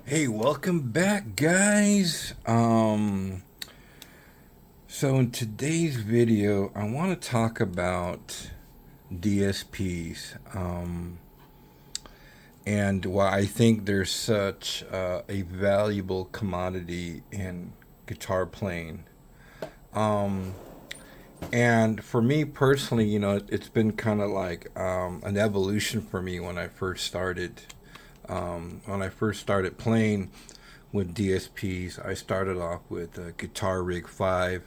Hey, welcome back, guys. So in today's video, I want to talk about DSPs, and why I think they're such a valuable commodity in guitar playing. Um, and for me personally, it's been kind of like an evolution for me when I first started. When I first started playing with DSPs, I started off with a Guitar Rig 5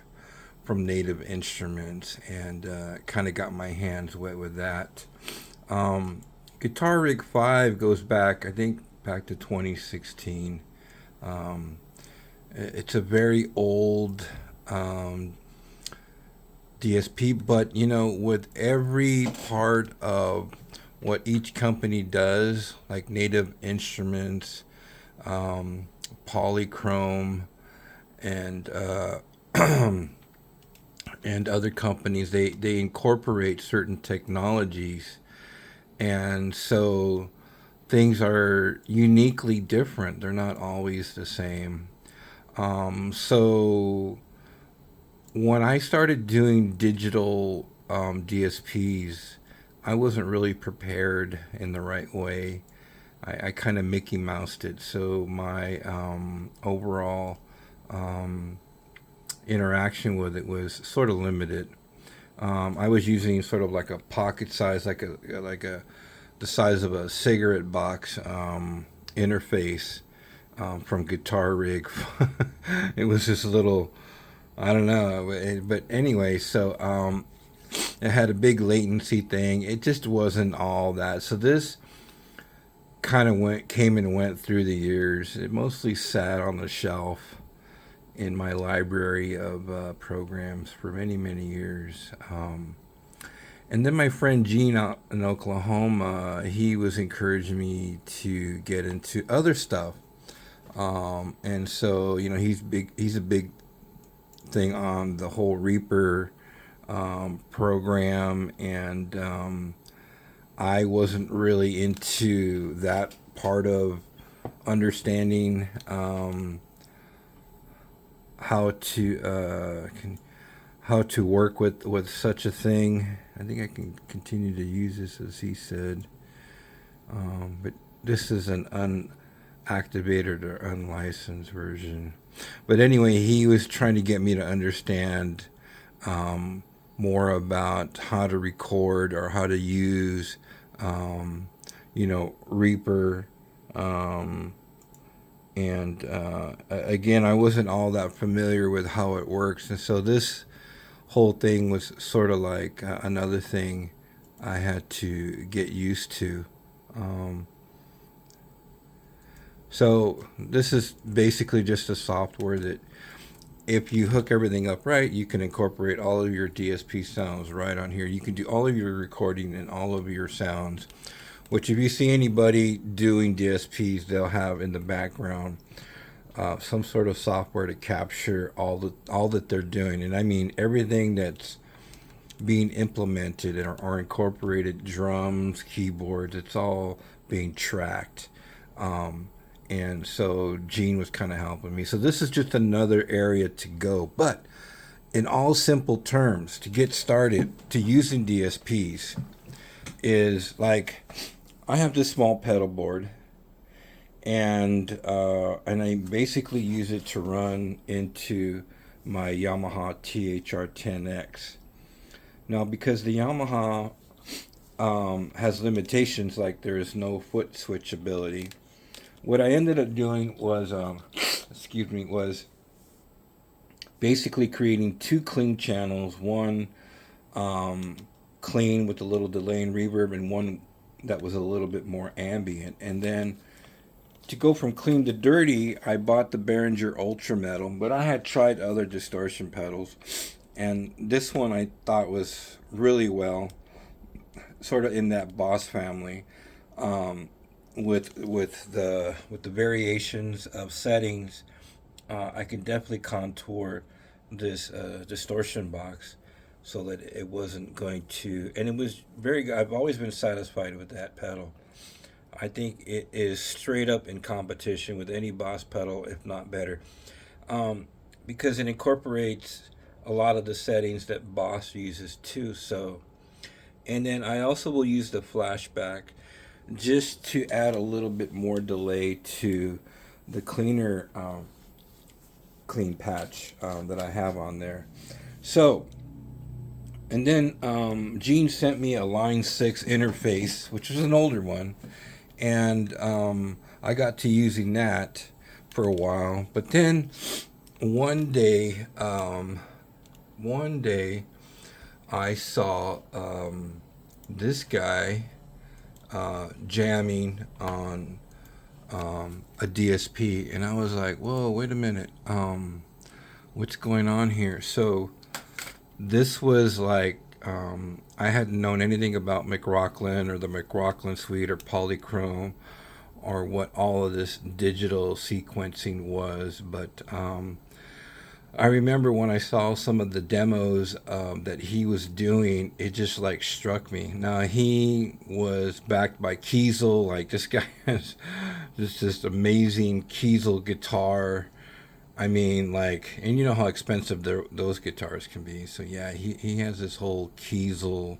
from Native Instruments and kind of got my hands wet with that. Um, Guitar Rig 5 goes back, I think, back to 2016. Um, it's a very old um, DSP, but with every part of what each company does, like Native Instruments, um, Polychrome, and and other companies, they incorporate certain technologies, and so things are uniquely different. They're not always the same. So when I started doing digital DSPs, I wasn't really prepared in the right way. I kind of Mickey Moused it, so my overall um, interaction with it was sort of limited. I was using sort of like a pocket size, like a the size of a cigarette box interface from Guitar Rig. It was this little, I don't know, but anyway, so it had a big latency thing. It just wasn't all that. So this kind of came and went through the years. It mostly sat on the shelf in my library of programs for many, many years. And then my friend Gene out in Oklahoma, he was encouraging me to get into other stuff. And so, he's big. He's a big thing on the whole Reaper program, and I wasn't really into that part of understanding how to how to work with such a thing. I think I can continue to use this as he said, but this is an unactivated or unlicensed version. But anyway, he was trying to get me to understand more about how to record or how to use, Reaper. Um, and again, I wasn't all that familiar with how it works, and so this whole thing was sort of like another thing I had to get used to. Um, so this is basically just a software that, if you hook everything up right, you can incorporate all of your DSP sounds right on here. You can do all of your recording and all of your sounds. Which, if you see anybody doing DSPs, they'll have in the background some sort of software to capture all that they're doing, and I mean everything that's being implemented or incorporated, drums, keyboards. It's all being tracked. Um, and so Gene was kind of helping me. So this is just another area to go. But in all simple terms, to get started to using DSPs is like, I have this small pedal board, and I basically use it to run into my Yamaha THR-10X. Now, because the Yamaha has limitations, like there is no foot switchability, what I ended up doing was, was basically creating two clean channels, one um, clean with a little delay and reverb, and one that was a little bit more ambient. And then to go from clean to dirty, I bought the Behringer Ultra Metal, but I had tried other distortion pedals, and this one I thought was really well, sort of in that Boss family, um, with the variations of settings. I could definitely contour this distortion box so that it wasn't going to, and it was very good. I've always been satisfied with that pedal. I think it is straight up in competition with any Boss pedal, if not better, um, because it incorporates a lot of the settings that Boss uses too. So, and then I also will use the flashback just to add a little bit more delay to the clean patch that I have on there. So, and then Gene sent me a Line 6 interface, which was an older one, and I got to using that for a while. But then one day, one day, I saw this guy jamming on a DSP, and I was like, "Whoa, wait a minute, what's going on here?" So this was like I hadn't known anything about McRocklin or the McRocklin suite or polychrome or what all of this digital sequencing was, but I remember when I saw some of the demos that he was doing, it just like struck me. Now he was backed by Kiesel, like this guy has this amazing Kiesel guitar. I mean, like, and you know how expensive those guitars can be. So yeah, he has this whole Kiesel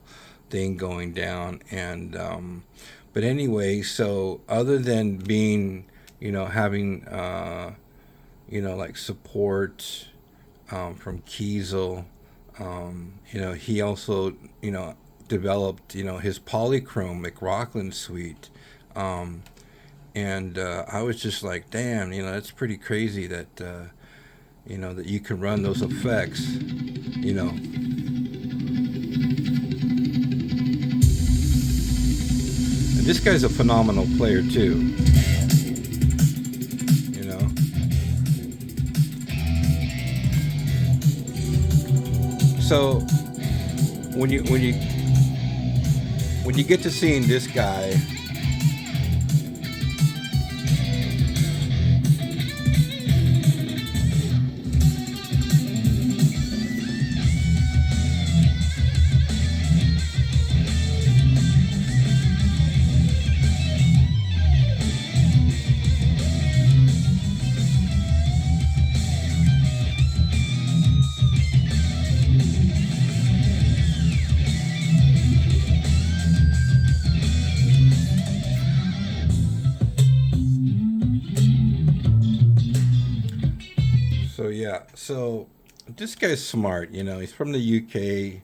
thing going down, and but anyway, so other than being, having like support from Kiesel, he also developed his polychrome McRocklin suite. And I was just like, damn, that's pretty crazy that that you can run those effects, And this guy's a phenomenal player too, you know. So when you get to seeing this guy, so yeah, so this guy's smart. He's from the UK.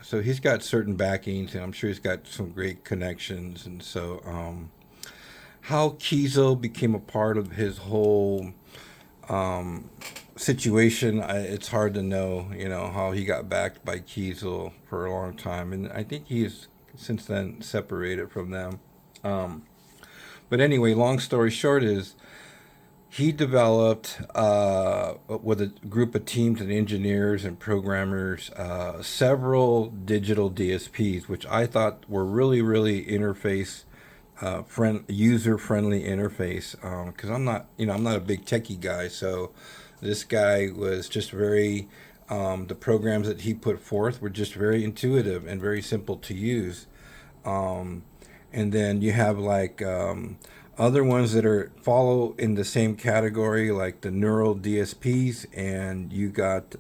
So he's got certain backings, and I'm sure he's got some great connections. And so, how Kiesel became a part of his whole situation, it's hard to know. How he got backed by Kiesel for a long time, and I think he's since then separated from them. Um, but anyway, long story short is he developed with a group of teams and engineers and programmers several digital DSPs, which I thought were really, really interface user friendly interface. Because I'm not a big techie guy, so this guy was just very. The programs that he put forth were just very intuitive and very simple to use. Um, and then you have like other ones that are follow in the same category, like the neural DSPs, and you got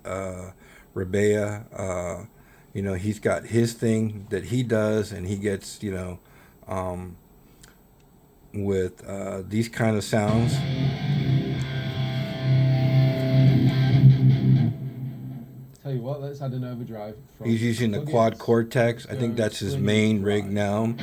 Rebea. He's got his thing that he does, and he gets um, with these kind of sounds. Tell you what, let's add an overdrive from He's using the quad cortex. I think that's his main rig now.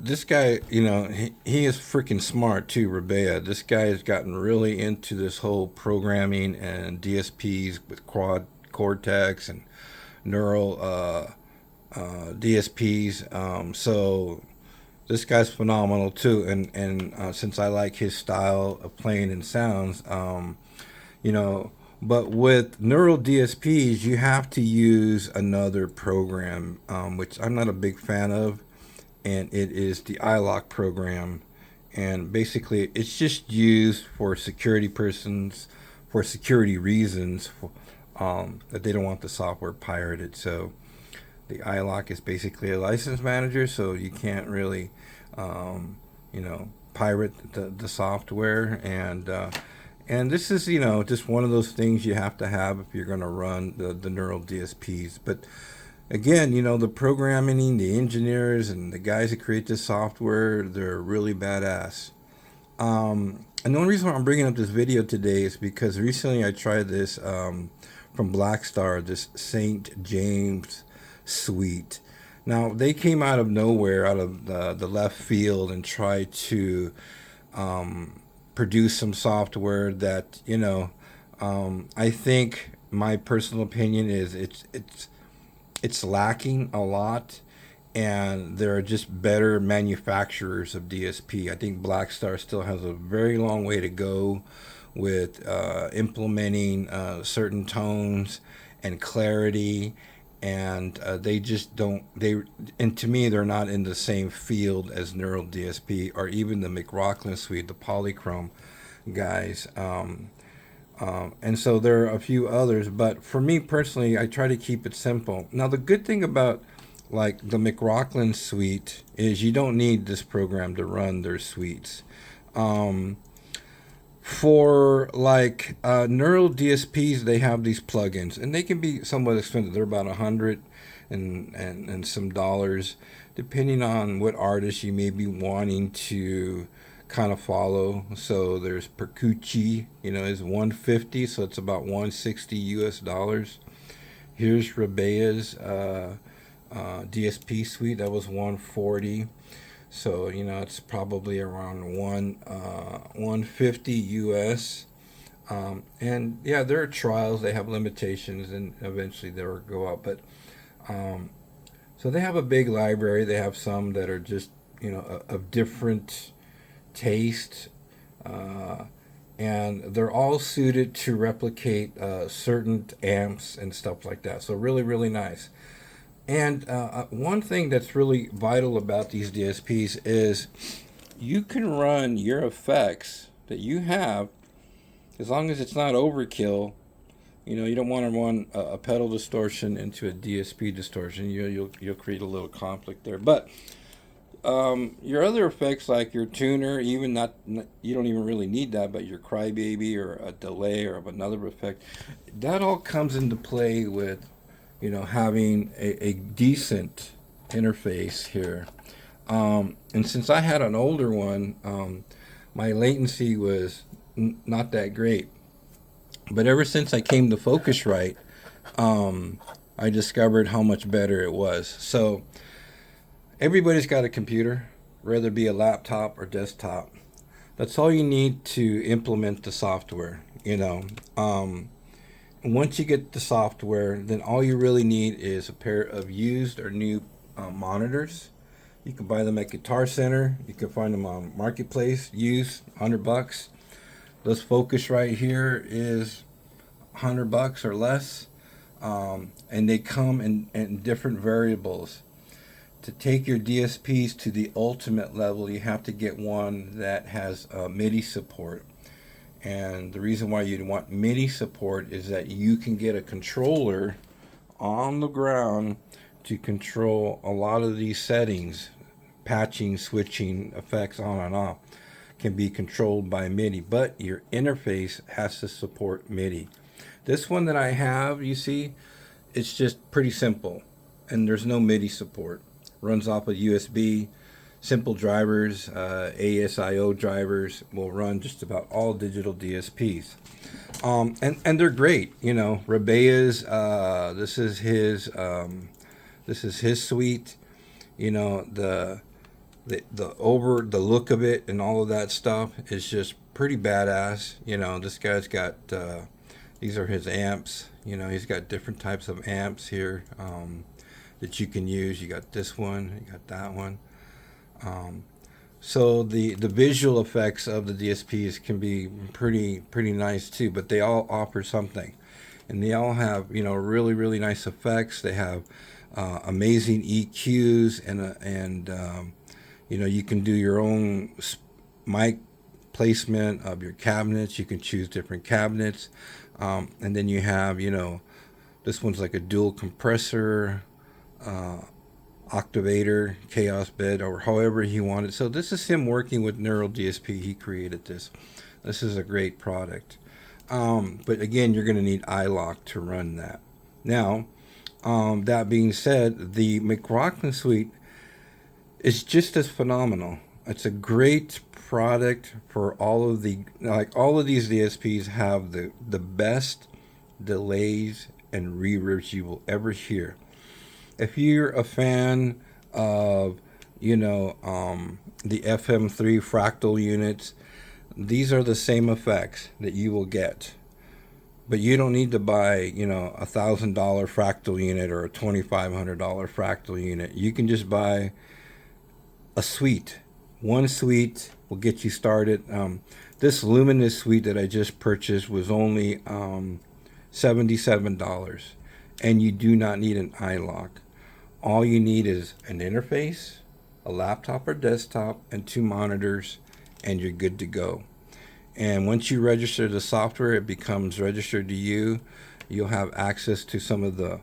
This guy, he is freaking smart too, Rebea. This guy has gotten really into this whole programming and DSPs with quad cortex and neural DSPs. So this guy's phenomenal too. And since I like his style of playing and sounds, you know, But with neural DSPs, you have to use another program, which I'm not a big fan of, and it is the iLock program. And basically, it's just used for security persons, for security reasons, that they don't want the software pirated. So the iLock is basically a license manager, so you can't really, pirate the software. And this is, just one of those things you have to have if you're going to run the neural DSPs. But again, the programming, the engineers, and the guys that create this software, they're really badass. And the only reason why I'm bringing up this video today is because recently I tried this from Blackstar, this St. James suite. Now, they came out of nowhere, out of the left field, and tried to produce some software that, I think my personal opinion is it's lacking a lot, and there are just better manufacturers of DSP. I think Blackstar still has a very long way to go with implementing certain tones and clarity, and they just don't. And to me, they're not in the same field as Neural DSP or even the McRocklin suite, the Polychrome guys. And so there are a few others, but for me personally, I try to keep it simple. Now, the good thing about like the McRocklin suite is you don't need this program to run their suites. For like neural DSPs, they have these plugins, and they can be somewhat expensive. They're about $100 and some dollars, depending on what artist you may be wanting to kind of follow. So there's Percucci, is 150, so it's about 160 US dollars. Here's Rebea's DSP suite, that was 140. So it's probably around 150 US. And yeah, there are trials. They have limitations, and eventually they'll go up. But so they have a big library. They have some that are just of different taste, and they're all suited to replicate certain amps and stuff like that. So really, really nice. And one thing that's really vital about these DSPs is you can run your effects that you have, as long as it's not overkill. You don't want to run a pedal distortion into a DSP distortion. You'll create a little conflict there. But your other effects, like your tuner, even not you don't even really need that, but your crybaby or a delay or another effect, that all comes into play with having a decent interface here. And since I had an older one, my latency was not that great. But ever since I came to Focusrite, I discovered how much better it was. So everybody's got a computer, whether it be a laptop or desktop. That's all you need to implement the software. Once you get the software, then all you really need is a pair of used or new monitors. You can buy them at Guitar Center. You can find them on Marketplace, used, $100. This Focus right here is $100 or less, and they come in different variables. To take your DSPs to the ultimate level, you have to get one that has MIDI support. And the reason why you'd want MIDI support is that you can get a controller on the ground to control a lot of these settings. Patching, switching, effects on and off can be controlled by MIDI, but your interface has to support MIDI. This one that I have, you see, it's just pretty simple, and there's no MIDI support. Runs off of USB. Simple drivers, ASIO drivers will run just about all digital DSPs, and they're great. Rebea's, this is his suite. The look of it and all of that stuff is just pretty badass. This guy's got these are his amps. He's got different types of amps here that you can use. You got this one, you got that one. So the visual effects of the DSPs can be pretty nice too, but they all offer something, and they all have really nice effects. They have amazing EQs and you can do your own mic placement of your cabinets. You can choose different cabinets, and then you have this one's like a dual compressor. Octavator, Chaos Bed, or however he wanted. So this is him working with Neural DSP. He created this. This is a great product. But again, you're going to need iLok to run that. Now, that being said, the McRocklin suite is just as phenomenal. It's a great product for all of these DSPs have the best delays and reverbs you will ever hear. If you're a fan of, the FM3 fractal units, these are the same effects that you will get. But you don't need to buy, $1,000 fractal unit or a $2,500 fractal unit. You can just buy a suite. One suite will get you started. This Luminous suite that I just purchased was only $77, and you do not need an iLok. All you need is an interface, a laptop or desktop, and 2 monitors, and you're good to go. And once you register the software, it becomes registered to you. You'll have access to some of the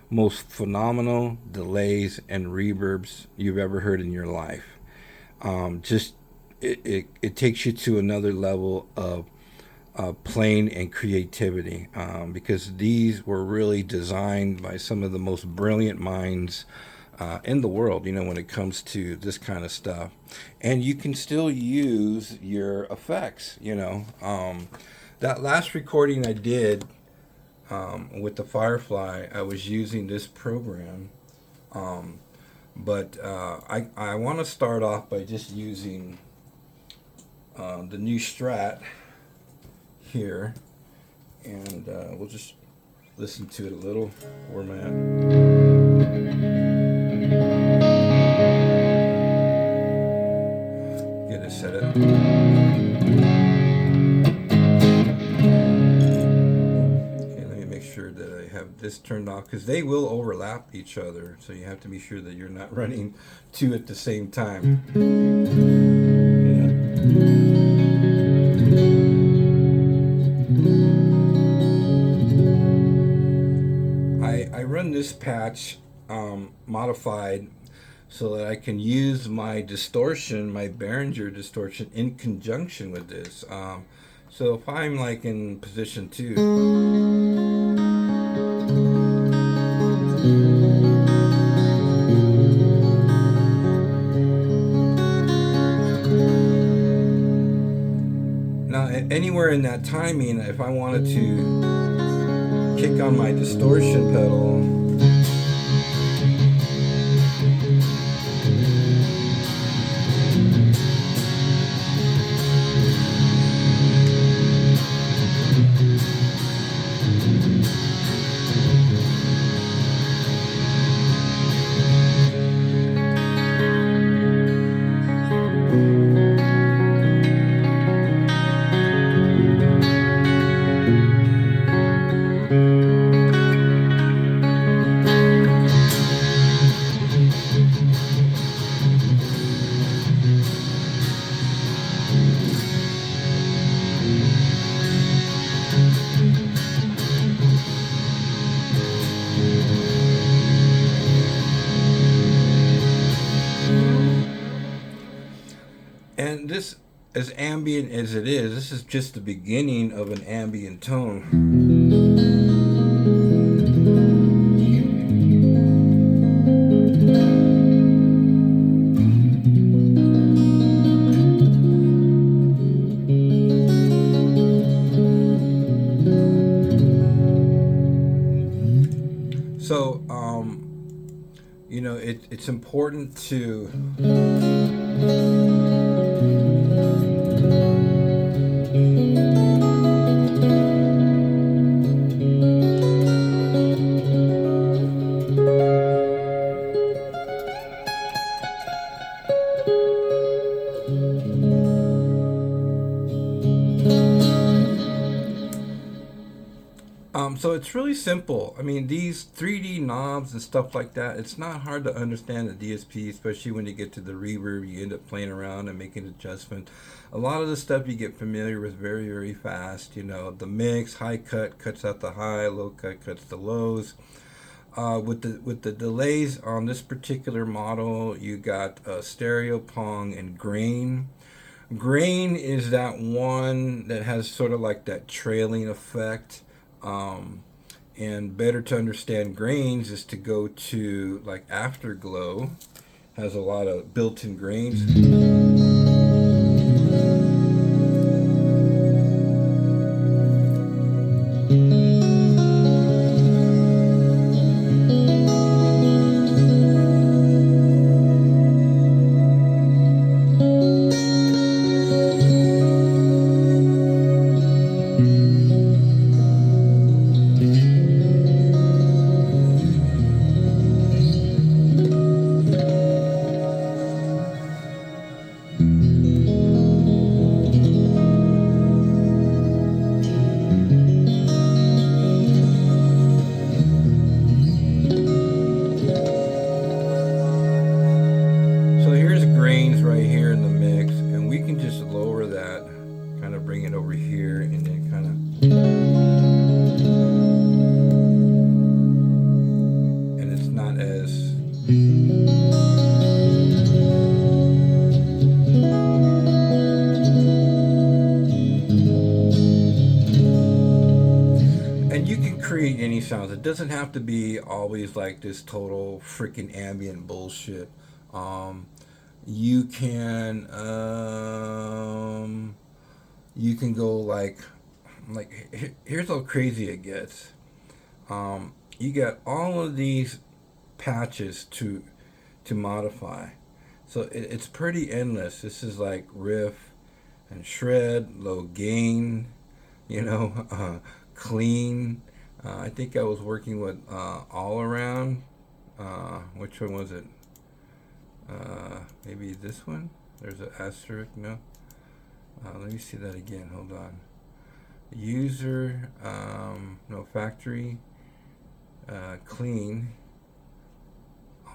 most phenomenal delays and reverbs you've ever heard in your life. It takes you to another level of playing and creativity, because these were really designed by some of the most brilliant minds in the world, when it comes to this kind of stuff. And you can still use your effects. That last recording I did with the Firefly, I was using this program, but I want to start off by just using the new Strat here, and we'll just listen to it a little where I'm at. Get it set up. Okay, let me make sure that I have this turned off, because they will overlap each other, so you have to be sure that you're not running two at the same time. I run this patch modified so that I can use my distortion, my Behringer distortion, in conjunction with this. So if I'm like in position 2, now anywhere in that timing, if I wanted to kick on my distortion pedal, and this, as ambient as it is, this is just the beginning of an ambient tone. So, it's important to So it's really simple. I mean, these 3D knobs and stuff like that, it's not hard to understand the DSP, especially when you get to the reverb, you end up playing around and making adjustments. A lot of the stuff you get familiar with very, very fast. You know, the mix, high cut cuts out the high, low cut cuts the lows. With the delays on this particular model, you got stereo, pong, and grain. Grain is that one that has sort of like that trailing effect. Um, and better to understand grains is to go to like Afterglow, has a lot of built-in grains. So here's grains right here in the mix, and we can just lower that, kind of bring it over here, and then kind of, and it's not as, and you can create any sounds. It doesn't have to be always like this total freaking ambient bullshit. Um, you can you can go like here's how crazy it gets. You got all of these patches to modify, so it's pretty endless. This is like riff and shred, low gain, you know, clean. I think I was working with all around. Which one was it? Maybe this one. There's an asterisk. No. Let me see that again. Hold on. User. No, factory. Clean.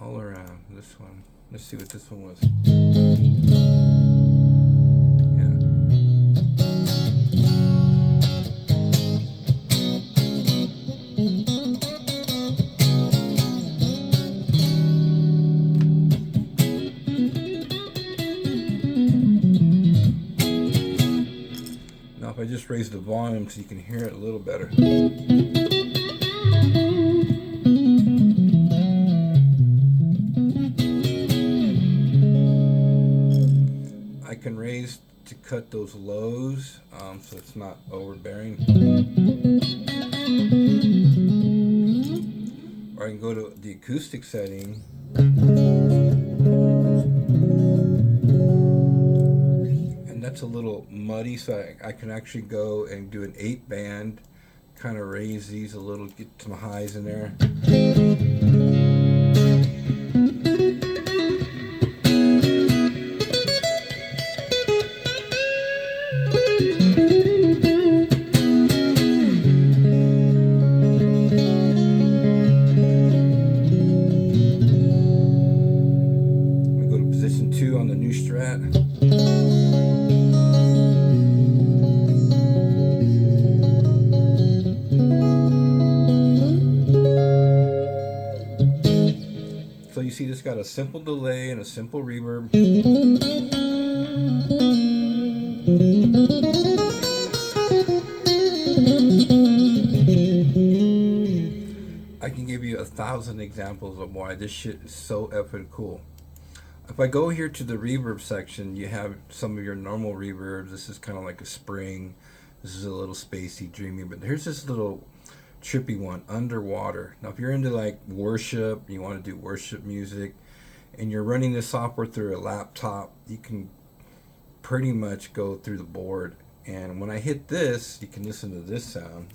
All around. This one. Let's see what this one was. Now if I just raise the volume so you can hear it a little better. I can raise to cut those lows, so it's not overbearing. Or I can go to the acoustic setting. And that's a little muddy, so I can actually go and do an 8-band, kind of raise these a little, get some highs in there. Go to position 2 on the new Strat. So you see this got a simple delay and a simple reverb. I can give you 1,000 examples of why this shit is so effing cool. If I go here to the reverb section, you have some of your normal reverbs. This is kind of like a spring. This is a little spacey, dreamy, but here's this little trippy one, Underwater. Now if you're into like worship, you want to do worship music, and you're running this software through a laptop, you can pretty much go through the board. And when I hit this, you can listen to this sound.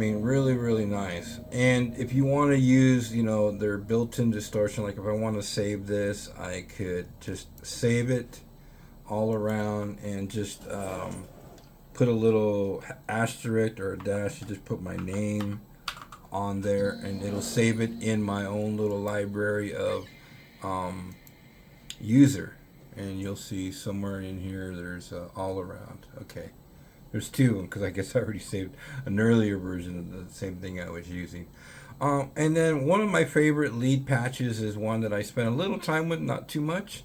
mean, really, really nice. And if you want to use, their built-in distortion, like if I want to save this, I could just save it all around and just put a little asterisk or a dash and just put my name on there, and it'll save it in my own little library of user. And you'll see somewhere in here there's all around. Okay. There's two of them because I guess I already saved an earlier version of the same thing I was using. And then one of my favorite lead patches is one that I spent a little time with, not too much.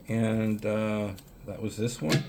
And that was this one.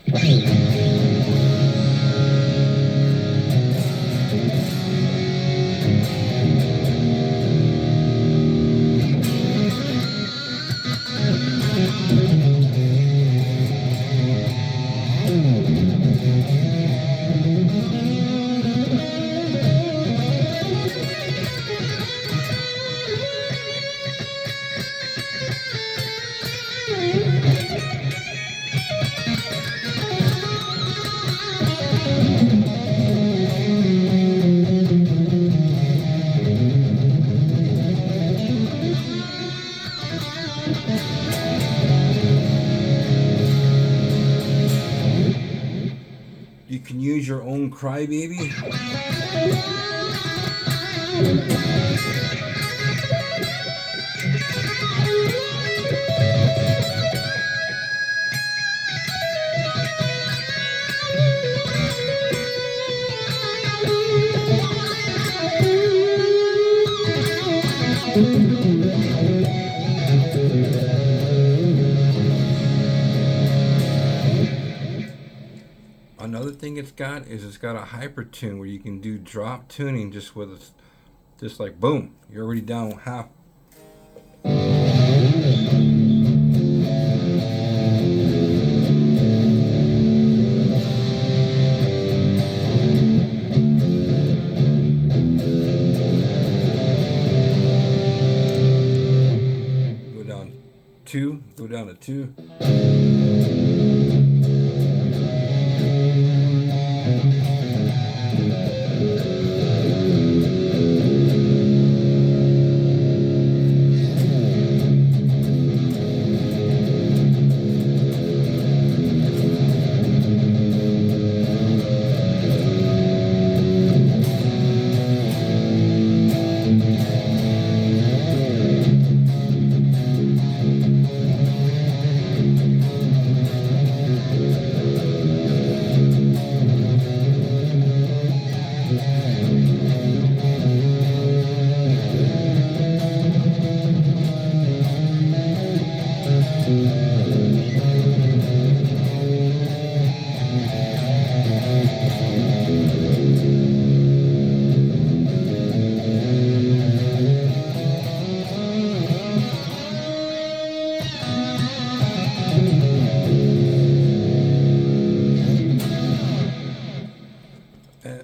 You can use your own crybaby. Another thing it's got is it's got a hyper tune where you can do drop tuning just with a, just like boom, you're already down half. Go down two, go down to two.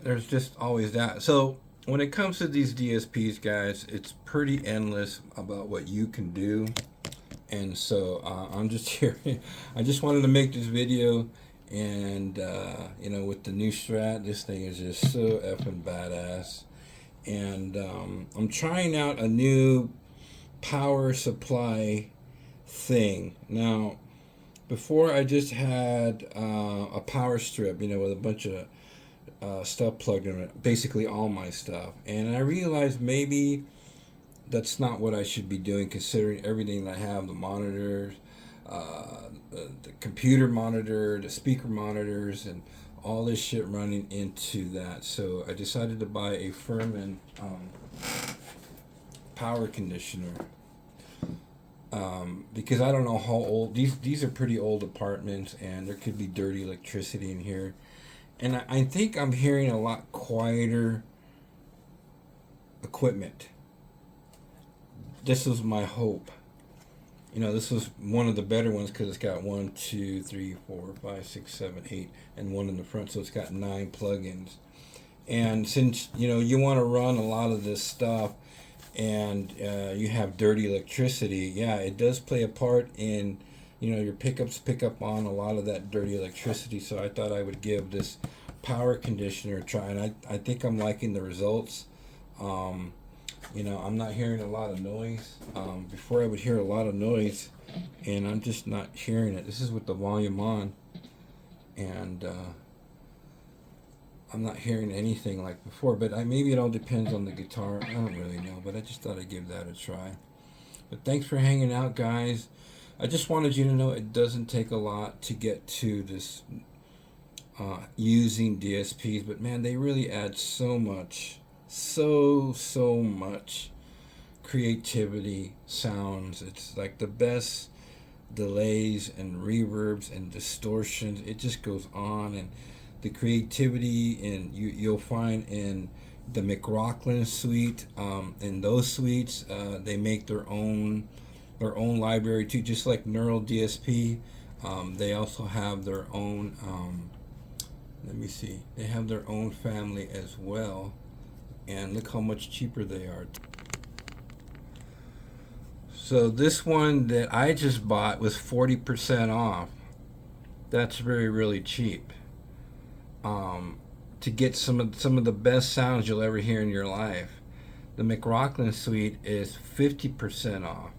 There's just always that. So when it comes to these DSPs, guys, it's pretty endless about what you can do. And so I'm just here. I just wanted to make this video, and with the new Strat, this thing is just so effing badass. And I'm trying out a new power supply thing now. Before, I just had a power strip, with a bunch of stuff plugged in it, basically all my stuff. And I realized maybe that's not what I should be doing, considering everything that I have, the monitors, the computer monitor, the speaker monitors, and all this shit running into that. So I decided to buy a Furman power conditioner. Because I don't know how old these are pretty old apartments, and there could be dirty electricity in here. And I think I'm hearing a lot quieter equipment. This was my hope. This was one of the better ones because it's got 1, 2, 3, 4, 5, 6, 7, 8, and one in the front. So it's got 9 plugins. And since, you want to run a lot of this stuff, and you have dirty electricity, yeah, it does play a part in, your pickups pick up on a lot of that dirty electricity. So I thought I would give this power conditioner a try, and I think I'm liking the results. I'm not hearing a lot of noise. Before I would hear a lot of noise, and I'm just not hearing it. This is with the volume on, and I'm not hearing anything like before. But maybe it all depends on the guitar. I don't really know, but I just thought I'd give that a try. But thanks for hanging out, guys. I just wanted you to know it doesn't take a lot to get to this using DSPs, but man, they really add so much, so much creativity, sounds. It's like the best delays and reverbs and distortions. It just goes on, and the creativity, and you'll find in the McRocklin suite, in those suites, they make their own library too, just like Neural DSP. They also have their own. Let me see. They have their own family as well, and look how much cheaper they are. So this one that I just bought was 40% off. That's really cheap. To get some of the best sounds you'll ever hear in your life. The McRocklin suite is 50% off.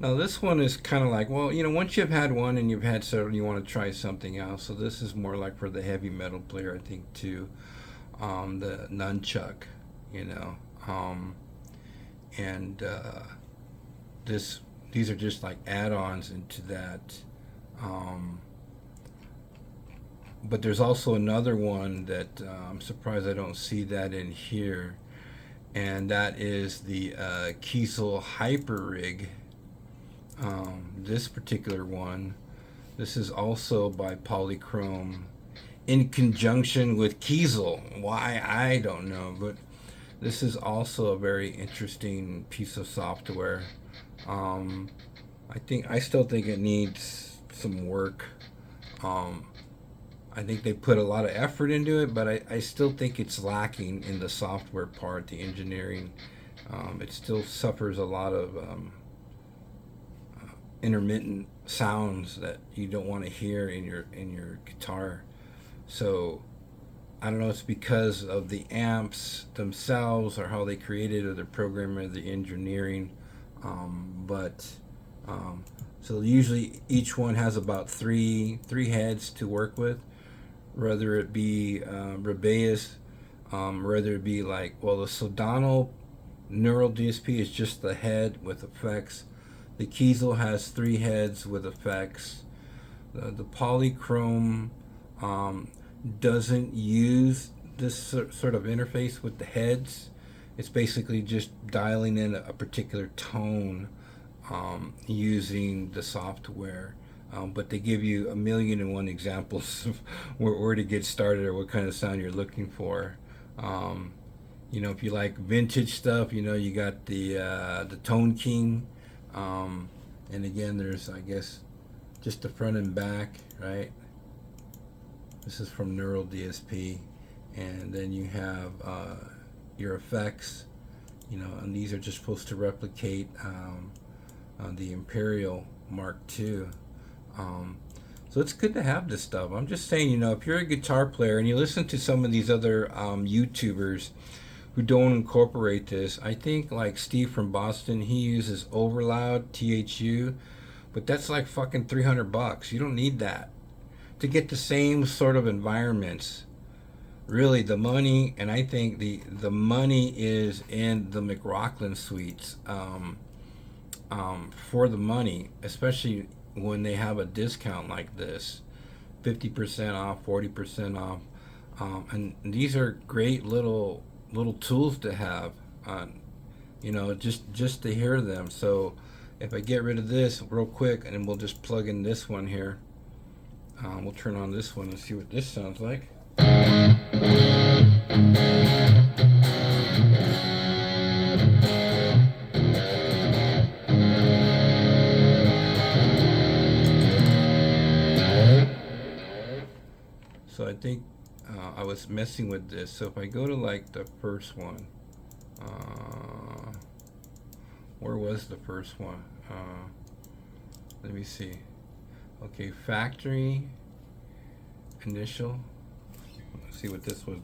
Now this one is kind of like, well, once you've had one and you've had several, you want to try something else. So this is more like for the heavy metal player, I think, too. The nunchuck, and these are just like add-ons into that. But there's also another one that I'm surprised I don't see that in here, and that is the Kiesel Hyper Rig. This particular one, this is also by Polychrome in conjunction with Kiesel. Why, I don't know, but this is also a very interesting piece of software. I still think it needs some work. I think they put a lot of effort into it, but I still think it's lacking in the software part, the engineering. It still suffers a lot of intermittent sounds that you don't want to hear in your guitar. So I don't know, it's because of the amps themselves or how they created, or the programming, or the engineering. So usually each one has about three heads to work with, whether it be Rebaeus, whether it be like, well, the Soldano Neural DSP is just the head with effects. The Kiesel has 3 heads with effects. The Polychrome doesn't use this sort of interface with the heads. It's basically just dialing in a particular tone using the software. But they give you 1,000,001 examples of where to get started or what kind of sound you're looking for. If you like vintage stuff, you got the Tone King. And again, there's, I guess, just the front and back, right? This is from Neural DSP. And then you have your effects, and these are just supposed to replicate the Imperial Mark II. So it's good to have this stuff. I'm just saying, if you're a guitar player and you listen to some of these other YouTubers who don't incorporate this, I think like Steve from Boston, he uses Overloud THU, but that's like fucking $300. You don't need that to get the same sort of environments. Really, the money, and I think the money is in the McRocklin suites. For the money, especially when they have a discount like this, 50% off, 40% off, and these are great little tools to have, just to hear them. So if I get rid of this real quick, and then we'll just plug in this one here, we'll turn on this one and see what this sounds like. So I think I was messing with this. So if I go to like the first one, where was the first one? Let me see. Okay, factory, initial. Let's see what this was.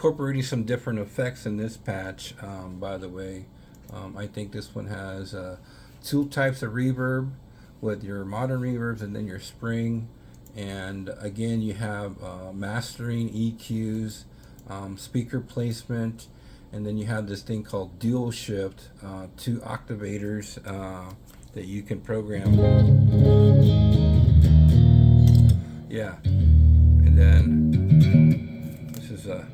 incorporating some different effects in this patch, by the way. I think this one has two types of reverb with your modern reverbs and then your spring. And again, you have mastering, EQs, speaker placement, and then you have this thing called dual shift, two octavators that you can program. Yeah, and then this is a.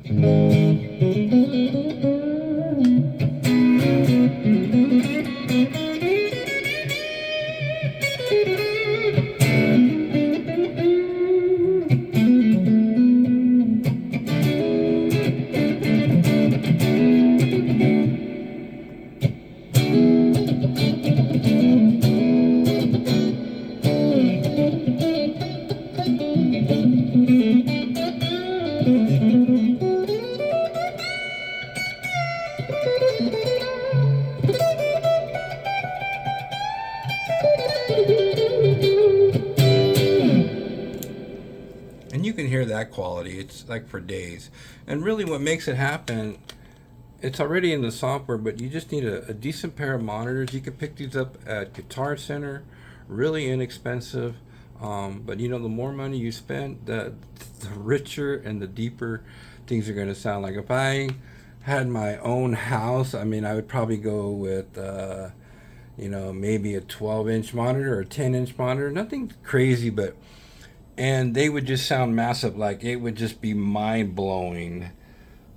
And you can hear that quality. It's like for days. And really what makes it happen, it's already in the software, but you just need a decent pair of monitors. You can pick these up at Guitar Center, really inexpensive. But you know, the more money you spend, the richer and the deeper things are going to sound. Like if I had my own house, I mean, I would probably go with, you know, maybe a 12-inch monitor or a 10-inch monitor. Nothing crazy, but and they would just sound massive. Like it would just be mind-blowing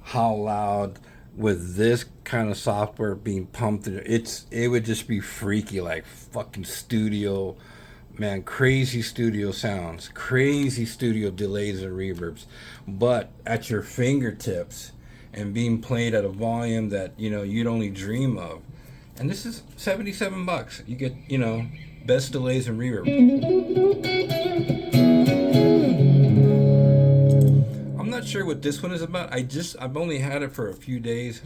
how loud with this kind of software being pumped. It would just be freaky, like fucking studio, man, crazy studio sounds, crazy studio delays and reverbs, but at your fingertips and being played at a volume that, you know, you'd only dream of. And this is $77. You get, you know, best delays and reverb. I'm not sure what this one is about. I've only had it for a few days.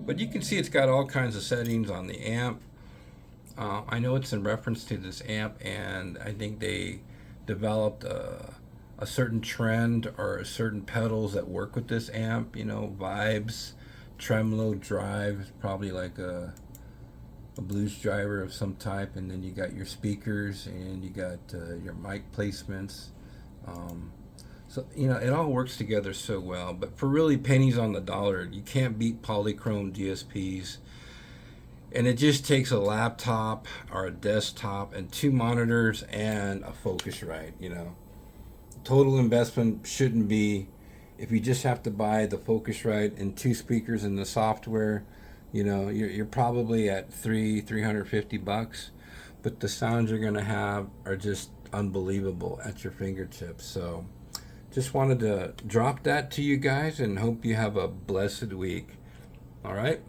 But you can see it's got all kinds of settings on the amp. I know it's in reference to this amp, and I think they developed a certain trend or certain pedals that work with this amp. You know, vibes, tremolo, drive, probably like a blues driver of some type, and then you got your speakers and you got your mic placements. So, you know, it all works together so well. But for really pennies on the dollar, you can't beat polychrome DSPs. And it just takes a laptop or a desktop and two monitors and a Focusrite, you know. Total investment shouldn't be, if you just have to buy the Focusrite and two speakers and the software, you know, you're probably at $350. But the sounds you're going to have are just unbelievable at your fingertips. So just wanted to drop that to you guys and hope you have a blessed week. All right.